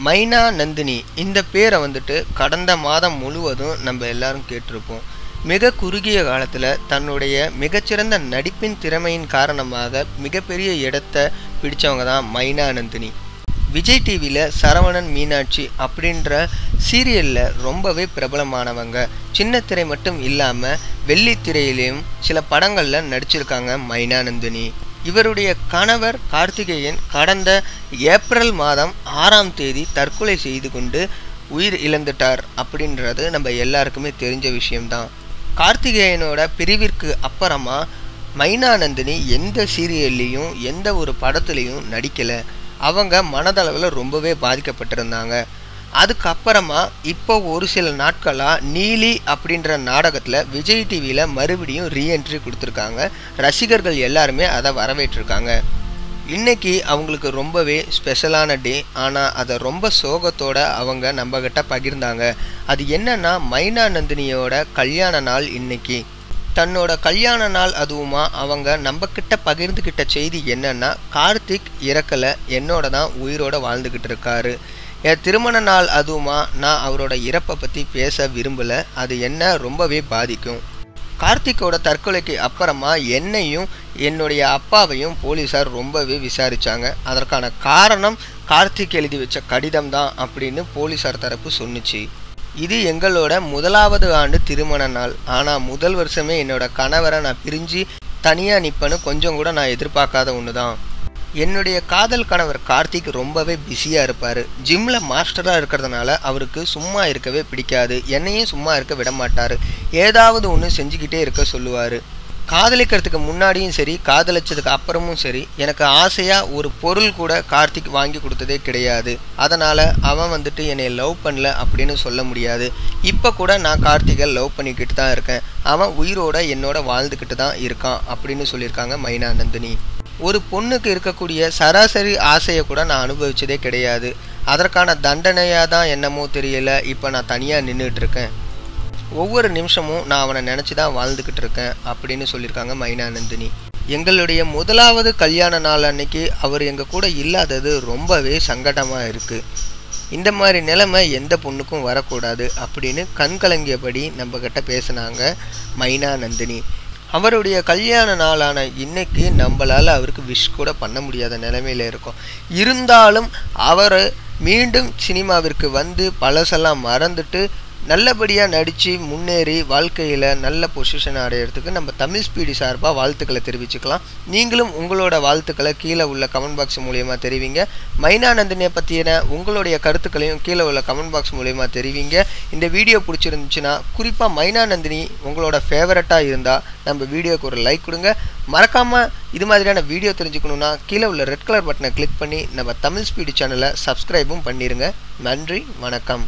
மைனா நந்தினி இந்த பேரை வந்துட்டு கடந்த மாதம் முழுவதும் நம்ம எல்லாரும் கேட்டிருப்போம். மிக குறுகிய காலத்தில் தன்னுடைய மிகச்சிறந்த நடிப்பின் திறமையின் காரணமாக மிகப்பெரிய இடத்தை பிடிச்சவங்க தான் மைனா நந்தினி. விஜய் டிவியில் சரவணன் மீனாட்சி அப்படின்ற சீரியலில் ரொம்பவே பிரபலமானவங்க. சின்ன திரை மட்டும் இல்லாமல் வெள்ளித்திரையிலையும் சில படங்களில் நடிச்சிருக்காங்க மைனா நந்தினி. இவருடைய கணவர் கார்த்திகேயன் கடந்த ஏப்ரல் மாதம் 6ஆம் தேதி தற்கொலை செய்து கொண்டு உயிர் இழந்துட்டார் அப்படின்றது நம்ம எல்லாருக்குமே தெரிஞ்ச விஷயம்தான். கார்த்திகேயனோட பிரிவிற்கு அப்புறமா மைனா நந்தினி எந்த சீரியல்லையும் எந்த ஒரு படத்துலையும் நடிக்கலை. அவங்க மனதளவில் ரொம்பவே பாதிக்கப்பட்டிருந்தாங்க. அதுக்கப்புறமா இப்போ ஒரு சில நாட்களாக நீலி அப்படின்ற நாடகத்தில் விஜய் டிவியில் மறுபடியும் ரீஎன்ட்ரி கொடுத்துருக்காங்க. ரசிகர்கள் எல்லாருமே அதை வரவேற்றிருக்காங்க. இன்றைக்கி அவங்களுக்கு ரொம்பவே ஸ்பெஷலான டே. ஆனால் அதை ரொம்ப சோகத்தோடு அவங்க நம்மக்கிட்ட பகிர்ந்தாங்க. அது என்னன்னா, மைனா நந்தினியோட கல்யாண நாள் இன்னைக்கு. தன்னோட கல்யாண நாள் அதுவுமா அவங்க நம்மக்கிட்ட பகிர்ந்துக்கிட்ட செய்தி என்னன்னா, கார்த்திக் இறக்கலை, என்னோட தான் உயிரோட வாழ்ந்துக்கிட்டு இருக்காரு. என் திருமண நாள் அதுவுமா நான் அவரோட இறப்பை பற்றி பேச விரும்பலை, அது என்ன ரொம்பவே பாதிக்கும். கார்த்திக்கோட தற்கொலைக்கு அப்புறமா என்னையும் என்னுடைய அப்பாவையும் போலீஸார் ரொம்பவே விசாரித்தாங்க. அதற்கான காரணம் கார்த்திக் எழுதி வச்ச கடிதம் தான் அப்படின்னு போலீஸார் தரப்பு சொன்னிச்சு. இது எங்களோட 1வது ஆண்டு திருமண நாள். ஆனால் முதல் வருஷமே என்னோட கணவரை நான் பிரிஞ்சு தனியாக நிற்பேன்னு கொஞ்சம் கூட நான் எதிர்பார்க்காத ஒன்று தான். என்னுடைய காதல் கணவர் கார்த்திக் ரொம்பவே பிஸியாக இருப்பார். ஜிம்மில் மாஸ்டராக இருக்கிறதுனால அவருக்கு சும்மா இருக்கவே பிடிக்காது. என்னையும் சும்மா இருக்க விட மாட்டார். ஏதாவது ஒன்று செஞ்சுக்கிட்டே இருக்க சொல்லுவார். காதலிக்கிறதுக்கு முன்னாடியும் சரி, காதலிச்சதுக்கு அப்புறமும் சரி, எனக்கு ஆசையாக ஒரு பொருள் கூட கார்த்திக் வாங்கி கொடுத்ததே கிடையாது. அதனால் அவன் வந்துட்டு என்னை லவ் பண்ணல அப்படின்னு சொல்ல முடியாது. இப்போ கூட நான் கார்த்திகை லவ் பண்ணிக்கிட்டு தான் இருக்கேன். அவன் உயிரோட என்னோட வாழ்ந்துக்கிட்டு தான் இருக்கான் அப்படின்னு சொல்லியிருக்காங்க மைனா நந்தினி. ஒரு பொண்ணுக்கு இருக்கக்கூடிய சராசரி ஆசையை கூட நான் அனுபவிச்சதே கிடையாது. அதற்கான தண்டனையாக தான் என்னமோ தெரியல, இப்போ நான் தனியாக நின்றுட்டு இருக்கேன். ஒவ்வொரு நிமிஷமும் நான் அவனை நினச்சி தான் வாழ்ந்துக்கிட்டு இருக்கேன் அப்படின்னு சொல்லியிருக்காங்க மைனா நந்தினி. எங்களுடைய 1வது கல்யாண நாள் அன்னைக்கு அவர் எங்கள் கூட இல்லாதது ரொம்பவே சங்கடமாக இருக்குது. இந்த மாதிரி நிலைமை எந்த பொண்ணுக்கும் வரக்கூடாது அப்படின்னு கண்கலங்கியபடி நம்மக்கிட்ட பேசினாங்க மைனா நந்தினி. அவருடைய கல்யாண நாளான இன்னைக்கு நம்மளால் அவருக்கு விஷ் கூட பண்ண முடியாத நிலைமையில் இருக்கும். இருந்தாலும் அவர் மீண்டும் சினிமாவிற்கு வந்து பழசெல்லாம் மறந்துட்டு நல்லபடியாக நடித்து முன்னேறி வாழ்க்கையில் நல்ல பொசிஷன் அடையிறதுக்கு நம்ம தமிழ் ஸ்பீடி சார்பாக வாழ்த்துக்களை தெரிவிச்சுக்கலாம். நீங்களும் உங்களோட வாழ்த்துக்களை கீழே உள்ள கமெண்ட் பாக்ஸ் மூலயமா தெரிவிங்க. மைனா நந்தினியை பற்றின உங்களுடைய கருத்துக்களையும் கீழே உள்ள கமெண்ட் பாக்ஸ் மூலயமா தெரிவிங்க. இந்த வீடியோ பிடிச்சிருந்துச்சுன்னா, குறிப்பாக மைனா நந்தினி உங்களோட ஃபேவரட்டாக இருந்தால் நம்ம வீடியோக்கு ஒரு லைக் கொடுங்க. மறக்காமல் இது மாதிரியான வீடியோ தெரிஞ்சுக்கணுன்னா கீழே உள்ள ரெட் கலர் பட்டனை கிளிக் பண்ணி நம்ம தமிழ் ஸ்பீடி சேனலை சப்ஸ்கிரைபும் பண்ணிடுங்க. நன்றி, வணக்கம்.